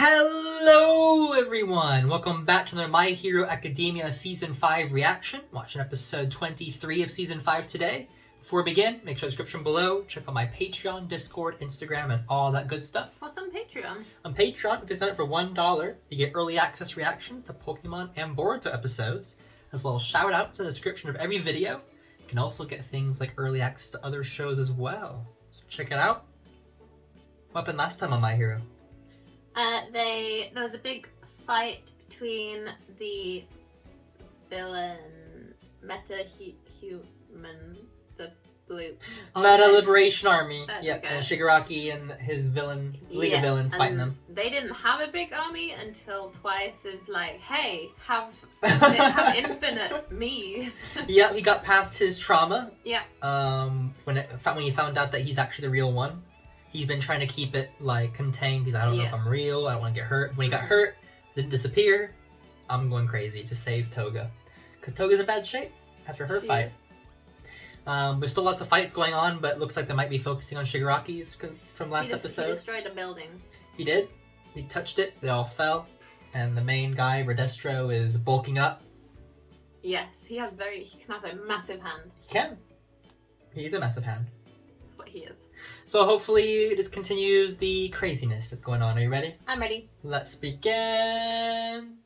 Hello everyone! Welcome back to another My Hero Academia Season 5 reaction. Watching episode 23 of Season 5 today. Before we begin, make sure the description below, check out my Patreon, Discord, Instagram, and all that good stuff. What's on Patreon? On Patreon, if you sign up for $1, you get early access reactions to Pokemon and Boruto episodes, as well as shout-outs in the description of every video. You can also get things like early access to other shows as well. So check it out. What happened last time on My Hero? There was a big fight between the villain meta-human, the blue Meta Liberation Army. Yep, and Shigaraki and his villain, League of Villains fighting them. They didn't have a big army until Twice is like, hey, have infinite me. Yeah, he got past his trauma. Yeah. When he found out that he's actually the real one. He's been trying to keep it, like, contained because I don't know if I'm real, I don't want to get hurt. When he got hurt, didn't disappear, I'm going crazy to save Toga. Because Toga's in bad shape after her fight. There's still lots of fights going on, but it looks like they might be focusing on Shigaraki's from last episode. He destroyed a building. He did. He touched it, they all fell. And the main guy, Re-Destro, is bulking up. Yes, he can have a massive hand. He can. He's a massive hand. That's what he is. So hopefully this continues the craziness that's going on. Are you ready? I'm ready. Let's begin.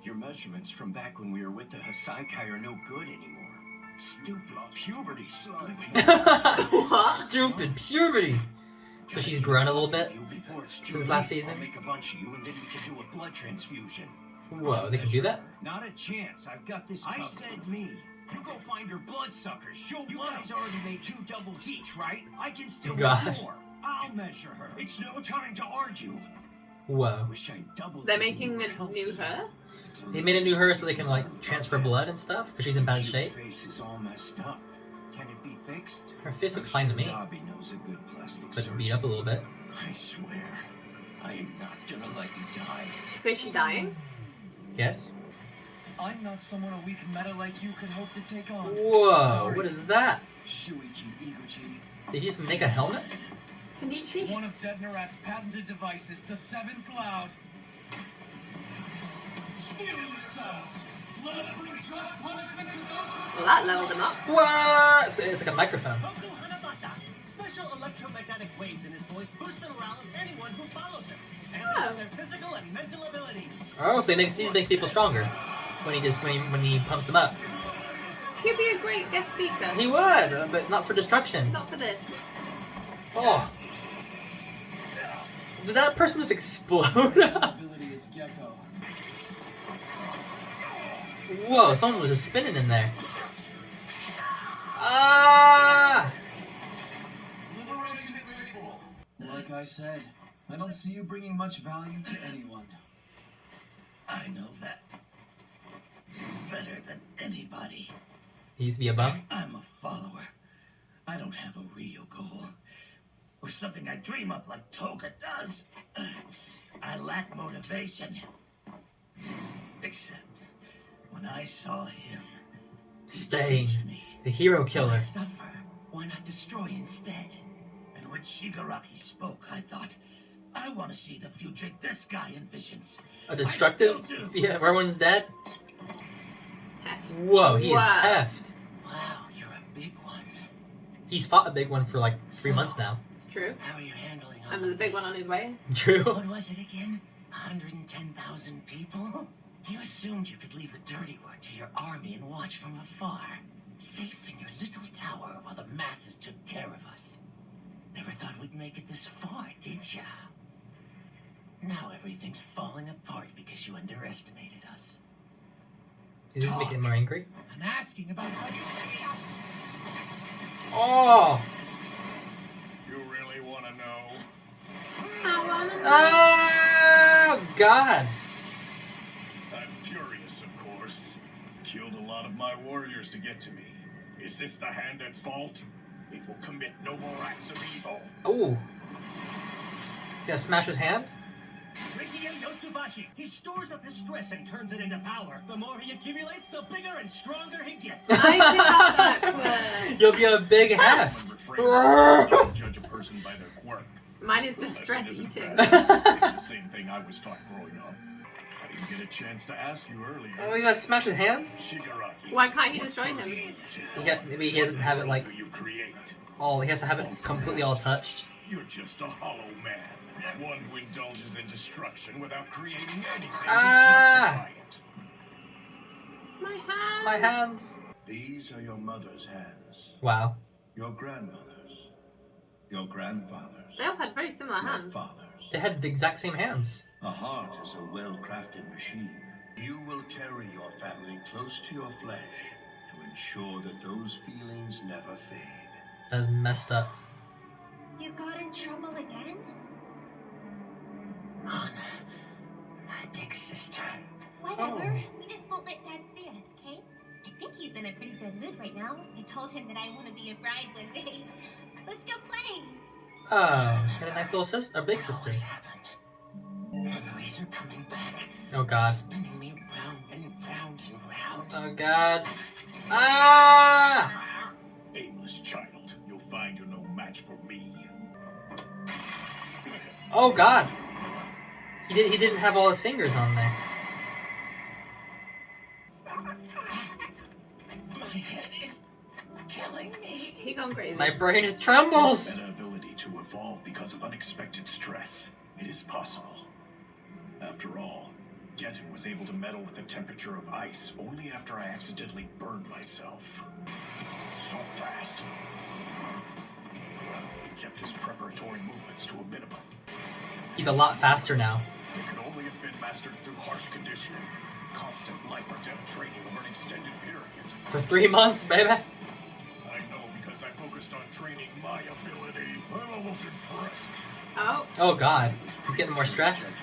Your measurements from back when we were with the Hasaikai are no good anymore. Stupid puberty. What? Stupid puberty. So she's grown a little bit since last season. I'll make a bunch of you and then you can do a blood transfusion. Whoa, they can do that? Not a chance. I've got this covered. I said me. You go find your bloodsuckers. You guys already made 2 doubles each, right? I can still make more. I'll measure her. It's no time to argue. Whoa. Wish I doubled. They're making a new her? They made a new her so they can, like, transfer blood and stuff, because she's in bad shape. Her face is all messed up. Can it be fixed? Her face looks fine to me. Dobby knows a good plastic but beat up a little bit. I swear, I am not gonna let you die. So is she dying? Yes. I'm not someone a weak meta like you could hope to take on. Whoa, Sorry. what is that? Shuichi Iguchi. Did you just make a helmet? Sunichi? One of Dead Narat's patented devices, the 7th Loud. Well, that leveled him up. What? So it's like a microphone. Special electromagnetic waves in his voice boost the morale of anyone who follows him, and their physical and mental abilities. Oh, so he makes people stronger when he pumps them up. He'd be a great guest speaker. He would, but not for destruction. Not for this. Oh. Did that person just explode? Ability is Gecko. Whoa, someone was just spinning in there. Ah! Like I said, I don't see you bringing much value to anyone. I know that better than anybody. He used to be a bum. I'm a follower. I don't have a real goal. Or something I dream of like Toga does. I lack motivation. Except when I saw him. Stain. The hero killer. Why suffer? Why not destroy instead? And when Shigaraki spoke, I thought, I want to see the future this guy envisions. A destructive? I still do. Yeah, everyone's dead? Whoa, he is heft. Wow, you're a big one. He's fought a big one for like 3 months now. It's true. How are you handling all And of there's a big this? one on his way. True. What was it again? 110,000 people? You assumed you could leave the dirty work to your army and watch from afar. Safe in your little tower while the masses took care of us. Never thought we'd make it this far, did ya? Now everything's falling apart because you underestimated us. Is this making him more angry? I'm asking about how you feel. Oh! You really want to know? I wanna know. Oh, God! I'm furious, of course. Killed a lot of my warriors to get to me. Is this the hand at fault? It will commit no more acts of evil. Oh. He's gonna smash his hand? He stores up his stress and turns it into power. The more he accumulates, the bigger and stronger he gets. I did have that quirk. You'll be a big heft. I'm afraid you don't judge a person by their quirk. Mine is just stress Lesson isn't eating. bad. It's the same thing I was taught growing up. I didn't get a chance to ask you earlier. Oh, he's gonna smash his hands? Shigaraki. Why can't he destroy him? Maybe he doesn't have it like You create. all. He has to have it completely all touched. You're just a hollow man. One who indulges in destruction without creating anything Ah! to justify it. My hand. My hands. These are your mother's hands, Wow. your grandmother's, your grandfather's, They all had very similar your hands. father's. They had the exact same hands. A heart is a well-crafted machine. You will carry your family close to your flesh to ensure that those feelings never fade. That's messed up. You got in trouble again? Honor, my big sister. Whatever. We just won't let Dad see us, okay? I think he's in a pretty good mood right now. I told him that I want to be a bride one day. Let's go play. Oh, got a nice little sister, a big It sister. always happened. Memories are coming back, Oh God. spinning me round and round and round. Oh God. Ah! Aimless child, you'll find you're no match for me. Oh God. He didn't have all his fingers on there. My head is killing me. He gone crazy. My brain is trembles. An ability to evolve because of unexpected stress. It is possible. After all, Getten was able to meddle with the temperature of ice only after I accidentally burned myself. So fast. He kept his preparatory movements to a minimum. He's a lot faster now. It could only have been mastered through harsh conditioning. Constant life or death training over an extended period. For 3 months, baby. I know because I focused on training my ability. I'm almost impressed. Oh, Oh God. He's getting more stress.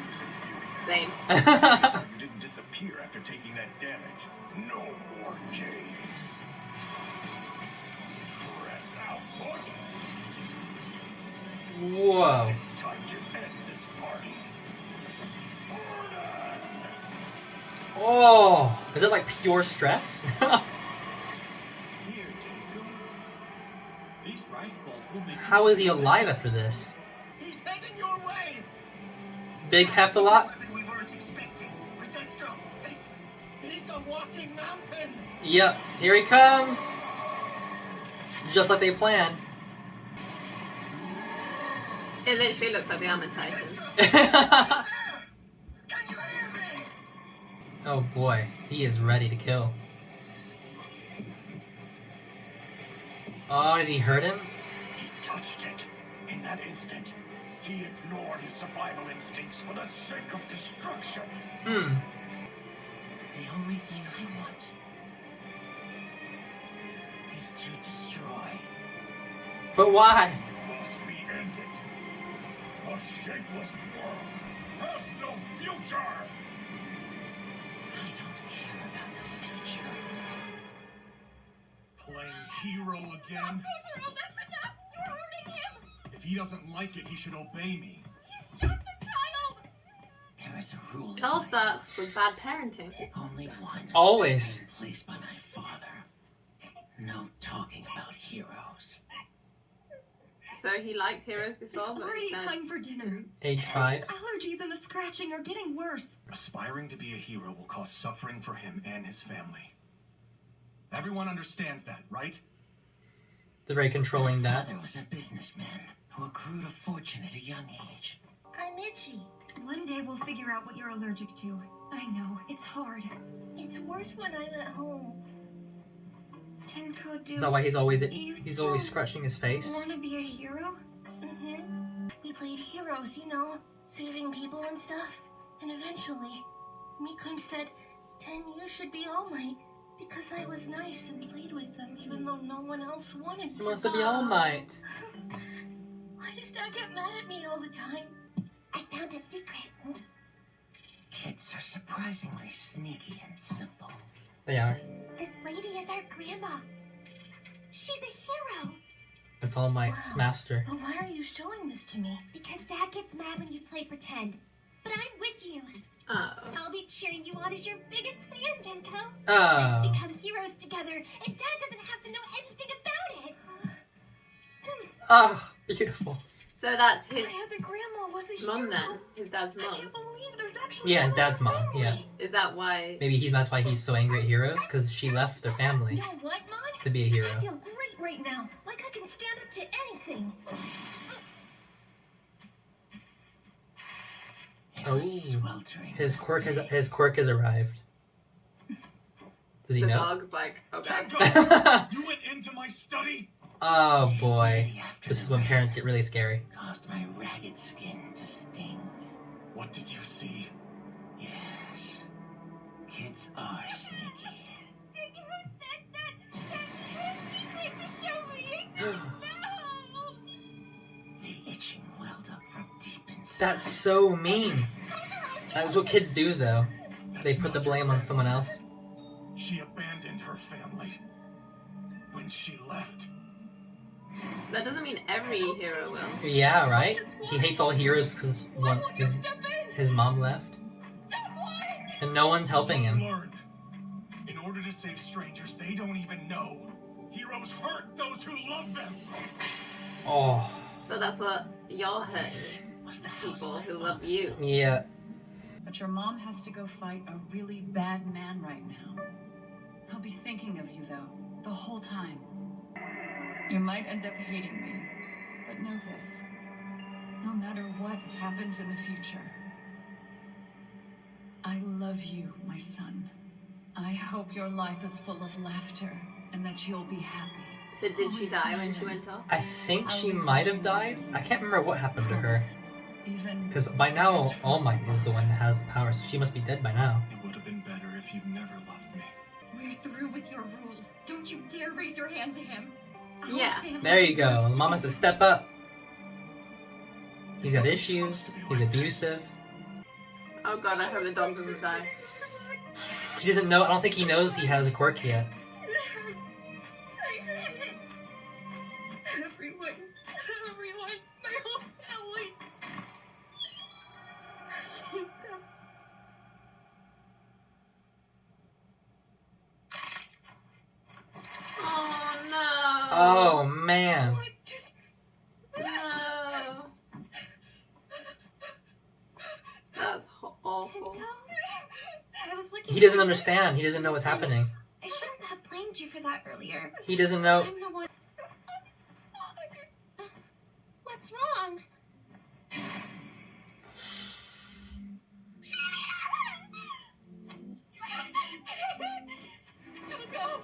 same. You didn't disappear after taking that damage. No more games. Stress output. Whoa. It's time to end this party. Oh. Is it like pure stress? Here, Tenko. These rice balls will make How is he alive after this? He's heading your way. Big heft a lot? Weapon we weren't expecting. Re-Destro, he's a walking mountain. Yep. Here he comes. Just like they planned. It literally looks like the Armored Titan. Can you hear me? Oh boy. He is ready to kill. Oh, did he hurt him? He touched it. In that instant, he ignored his survival instincts for the sake of destruction. Hmm. The only thing I want is to destroy. But why? Must be ended. A shapeless world has no future. I don't care about the future. Playing hero again? Pedro, that's enough! You're hurting him! If he doesn't like it, he should obey me. He's just a child! There is a rule. It all starts with bad parenting. Only one. Always. Placed by my father. No talking about heroes. So he liked heroes before, It's but already instead- time for dinner. Age 5. His allergies and the scratching are getting worse. Aspiring to be a hero will cause suffering for him and his family. Everyone understands that, right? It's a very controlling My dad. father was a businessman who accrued a fortune at a young age. I'm itchy. One day we'll figure out what you're allergic to. I know, it's hard. It's worse when I'm at home. Tenko, Is that why he's always You still scratching his face? want to be a hero? We played heroes, you know, saving people and stuff. And eventually, Mikun said, "Ten, you should be All Might," because I was nice and played with them, even though no one else wanted He to. wants to be All Might. Why does Dad get mad at me all the time? I found a secret. Kids are surprisingly sneaky and simple. They are. This lady is our grandma. She's a hero. That's All Might's Wow. master. But why are you showing this to me? Because Dad gets mad when you play pretend. But I'm with you. Oh. I'll be cheering you on as your biggest fan, Tenko. Oh. Let's become heroes together, and Dad doesn't have to know anything about it. Oh, beautiful. So that's his My other grandma was a mum hero. then? His dad's I mum? can't believe there's actually Yeah, his more dad's mom. family. Yeah. Is that why? Maybe that's why he's so angry at heroes, because she left their family You know what, Mom? to be a hero. I feel great right now. Like I can stand up to anything. It Oh, was sweltering. his quirk has arrived. Does he The know? dog's like, oh god. Tenko! You went into my study? Oh boy, Immediately after this the is when rain parents get really scary. caused my ragged skin to sting. What did you see? Yes, kids are sneaky. Did you said that? That's your secret to show me. No. The itching welled up from deep inside. That's so mean. That's what kids do, though. They put the blame on someone else. She abandoned her family when she left. That doesn't mean every hero will. Yeah, right? He hates all heroes because his mom left. And no one's helping him. Learn. In order to save strangers they don't even know, heroes hurt those who love them. Oh, But that's what y'all hurt. Was the house People my who mother? love you. yeah. But your mom has to go fight a really bad man right now. He'll be thinking of you, though, the whole time. You might end up hating me, but know this. No matter what happens in the future, I love you, my son. I hope your life is full of laughter and that you'll be happy. So did she die when she went off? I think she might have died. I can't remember what happened to her. Even Because by now, All Might is the one that has the power, so she must be dead by now. It would have been better if you'd never loved me. We're through with your rules. Don't you dare raise your hand to him. Our Yeah. family There you go. deserves to Mom be has to step up. He's got issues. He's abusive. Oh god, I hope the dog doesn't die. He doesn't know. I don't think he knows he has a quirk yet. Everyone, my whole family. Oh no. Oh man. No. That's awful. I was looking. He doesn't understand. He doesn't know what's happening. I shouldn't have blamed you for that earlier. He doesn't know. I'm the one. What's wrong? Don't go.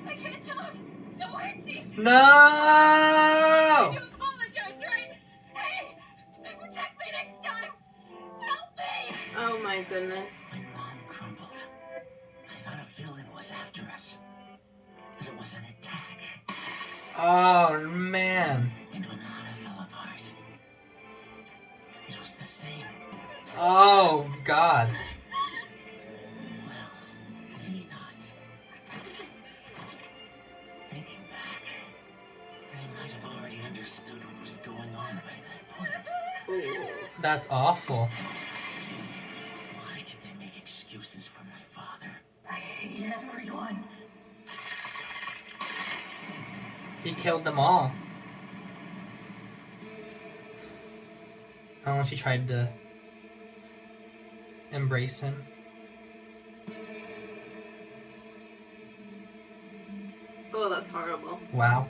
I can't talk. So hurty. No! You apologize, right? Hey, protect me next time. Help me. Oh my goodness. When Mom crumbled, I thought a villain was after us. That it was an attack. Oh man. And when Anna fell apart, it was the same. Oh god. Well, maybe not. Thinking back, I might have already understood what was going on by that point. Ooh. That's awful. Why did they make excuses for my father? I hate everyone. He killed them all. Oh, she tried to embrace him. Oh, that's horrible. Wow.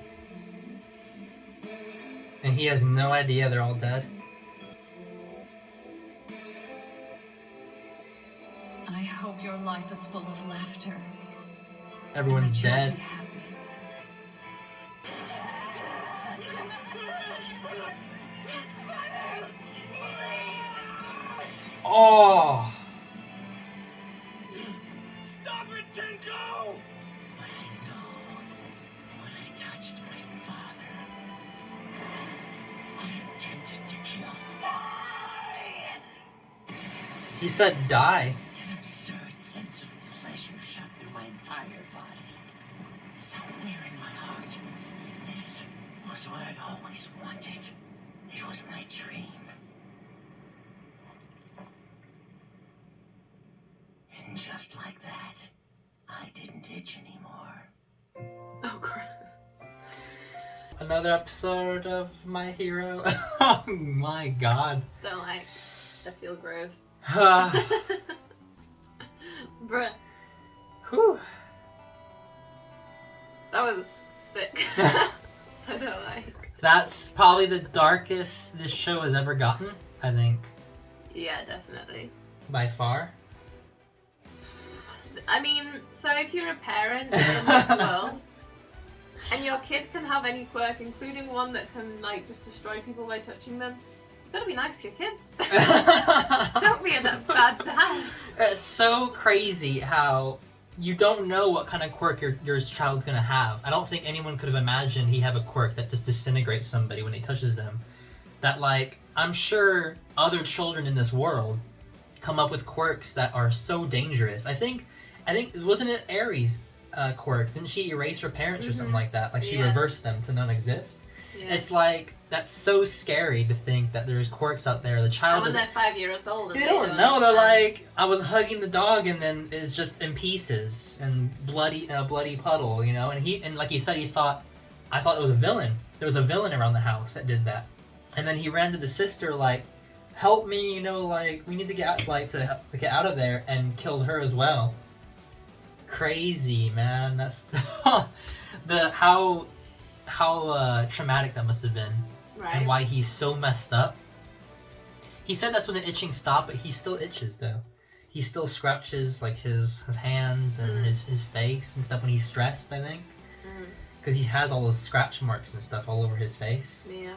And he has no idea they're all dead. I hope your life is full of laughter. Everyone's and that you'll dead. be happy. Oh! Stop it, Tenko! But I know when I touched my father, I intended to kill. He said die. An absurd sense of pleasure shot through my entire body. Somewhere in my heart, this was what I'd always wanted. It was my dream. And just like that, I didn't itch anymore. Oh crap. Another episode of My Hero. Oh my god. Don't like. I feel gross. Bruh. Whew. That was sick. I don't like. That's probably the darkest this show has ever gotten, I think. Yeah, definitely. By far. I mean, so if you're a parent in this world, and your kid can have any quirk, including one that can, like, just destroy people by touching them, you gotta be nice to your kids. Don't be a bad dad. It's so crazy how you don't know what kind of quirk your child's gonna have. I don't think anyone could have imagined he'd have a quirk that just disintegrates somebody when he touches them. That, like, I'm sure other children in this world come up with quirks that are so dangerous. I think, wasn't it Aries' quirk? Didn't she erase her parents or something like that? Like, she reversed them to non-exist? Yeah. It's like, that's so scary to think that there's quirks out there. The child is... they're 5 years old. They don't know. They're like, I was hugging the dog and then it's just in pieces and bloody puddle, you know? And like he said, I thought it was a villain. There was a villain around the house that did that. And then he ran to the sister like, help me, you know, like, we need to get out, like, to get out of there, and killed her as well. Crazy, man. That's how traumatic that must have been. Right. And why he's so messed up. He said that's when the itching stopped, but he still itches though. He still scratches like his hands and his face and stuff when he's stressed, I think. Because he has all those scratch marks and stuff all over his face. Yeah.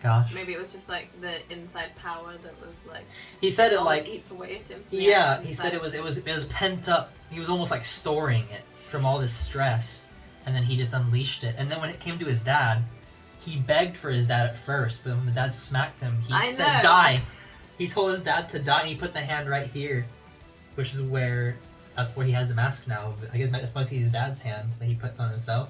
Gosh. Maybe it was just like the inside power that was like. He said it like eats away at him. Yeah, he said it was pent up. He was almost like storing it from all this stress, and then he just unleashed it. And then when it came to his dad, he begged for his dad at first, but when the dad smacked him, he said die. He told his dad to die, and he put the hand right here, which is that's where he has the mask now. I guess that's mostly his dad's hand that he puts on himself.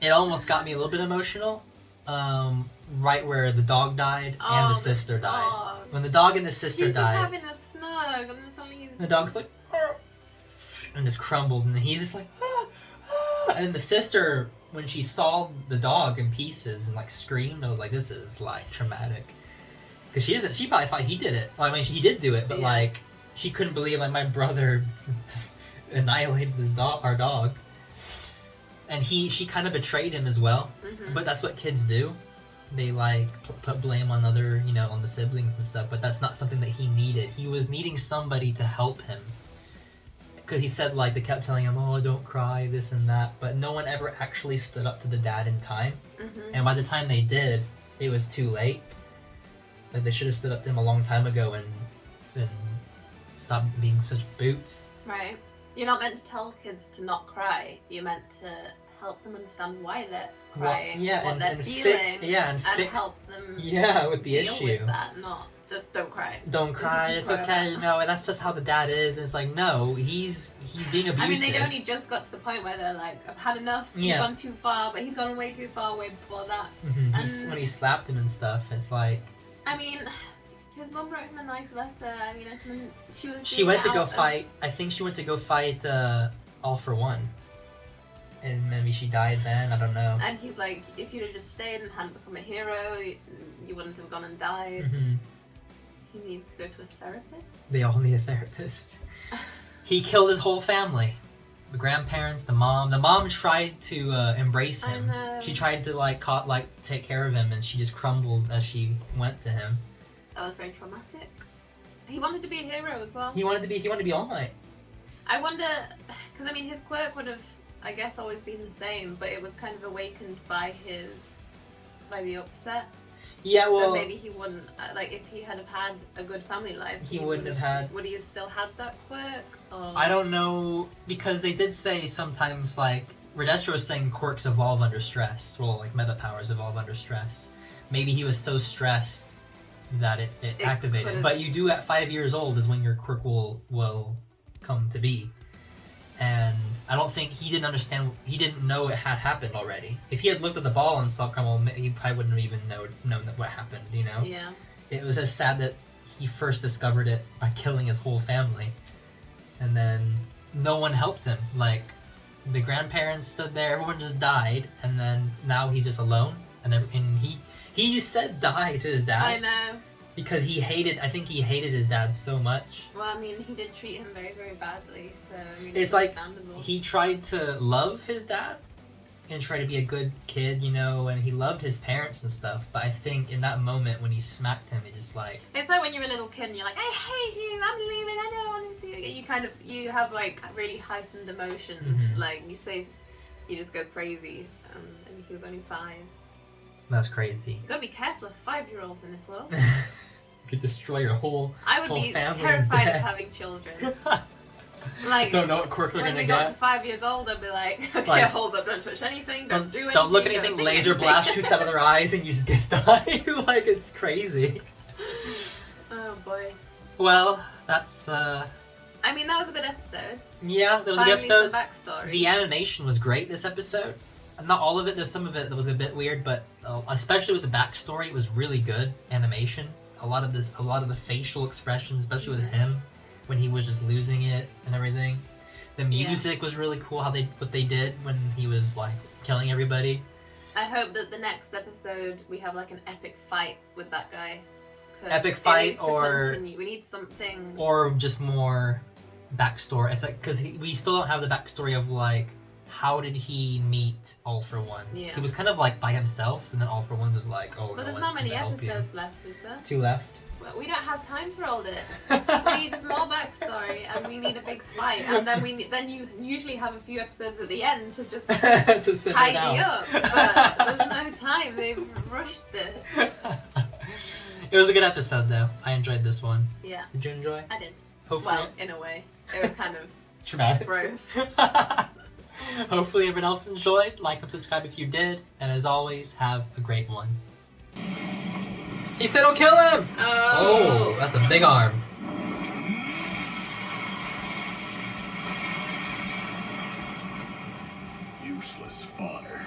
It almost got me a little bit emotional, right where the dog died and the sister died. When the dog and the sister died, he's just having a snug, and suddenly the dog's like, "Arr!" and just crumbled, and he's just like, "Ah, ah." And then the sister, when she saw the dog in pieces and like screamed, I was like, this is like traumatic, because she probably thought he did it. Well, I mean, he did do it, but like she couldn't believe like my brother just annihilated our dog. And she kind of betrayed him as well, but that's what kids do. They like put blame on on the siblings and stuff, but that's not something that he needed. He was needing somebody to help him. Because he said like they kept telling him, oh, don't cry, this and that, but no one ever actually stood up to the dad in time. And by the time they did, it was too late. Like they should have stood up to him a long time ago and stopped being such boots. Right. You're not meant to tell kids to not cry. You're meant to help them understand why they're crying, what they're feeling, and help them with the deal issue. With that, not just don't cry. Don't cry, it's okay, and that's just how the dad is. It's like, no, he's being abusive. I mean, they'd only just got to the point where they're like, I've had enough, you've gone too far, but he's gone way too far way before that. And when he slapped him and stuff, it's like... I mean... His mum wrote him a nice letter. I mean, she went to go fight. I think she went to go fight All for One, and maybe she died then. I don't know. And he's like, if you'd have just stayed and hadn't become a hero, you wouldn't have gone and died. He needs to go to a therapist. They all need a therapist. He killed his whole family. The grandparents, the mom. The mom tried to embrace him. She tried to take care of him, and she just crumbled as she went to him. That was very traumatic. He wanted to be a hero as well. He wanted to be All Might. I wonder, because I mean, his quirk would have, I guess, always been the same, but it was kind of awakened by the upset. Yeah, well... So maybe he wouldn't, like, if he had had a good family life... He wouldn't have had... Would he have still had that quirk? Or... I don't know, because they did say sometimes, like, Re-Destro is saying quirks evolve under stress. Well, like, meta powers evolve under stress. Maybe he was so stressed that it activated. Could've... But you do at 5 years old is when your quirk will come to be. And I don't think he didn't understand, he didn't know it had happened already. If he had looked at the ball and saw crumble, he probably wouldn't have even known what happened, you know? Yeah. It was just sad that he first discovered it by killing his whole family. And then no one helped him. Like, the grandparents stood there, everyone just died, and then now he's just alone. And he said die to his dad. I know. Because I think he hated his dad so much. Well, I mean, he did treat him very, very badly, so I mean, it's like understandable. He tried to love his dad and try to be a good kid, you know, and he loved his parents and stuff. But I think in that moment when he smacked him, it just like... It's like when you're a little kid and you're like, I hate you, I'm leaving, I don't want to see you. You have like really heightened emotions. Mm-hmm. Like you just go crazy. And he was only 5. That's crazy. You've got to be careful of 5-year-olds in this world. You could destroy your whole I would whole be family's terrified dead. of having children. Like, don't know what quirk they're when gonna we get. got to 5 years old, I'd be like, okay, Like, hold up, don't touch anything, don't do anything. Don't look at anything, don't laser think blast anything. shoots out of their eyes and you just get die. Like, it's crazy. Oh boy. Well, that's I mean, that was a good episode. yeah, that was a Finally, good episode. some backstory. The animation was great this episode. Not all of it, there's some of it that was a bit weird, but especially with the backstory, it was really good animation. A lot of the facial expressions, especially with him, when he was just losing it and everything. The music was really cool, what they did when he was like killing everybody. I hope that the next episode we have like an epic fight with that guy. 'Cause Epic it fight needs to or continue. We need something. Or just more backstory, because we still don't have the backstory of like how did he meet All for One. Yeah. He was kind of like by himself, and then All for One was like, oh, But no there's one's not many gonna help you. episodes left, is there? 2 left. Well, we don't have time for all this. We need more backstory, and we need a big fight, and then then you usually have a few episodes at the end to just To simmer tidy down. up. But there's no time. They've rushed it. It was a good episode, though. I enjoyed this one. Yeah, Did you enjoy? I did. Hopefully, Well, in a way, it was kind of traumatic. gross. Hopefully, everyone else enjoyed. Like and subscribe if you did. And as always, have a great one. He said, "Don't kill him." Oh, that's a big arm. Useless fodder.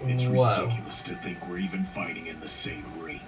It's Whoa. ridiculous to think we're even fighting in the same ring.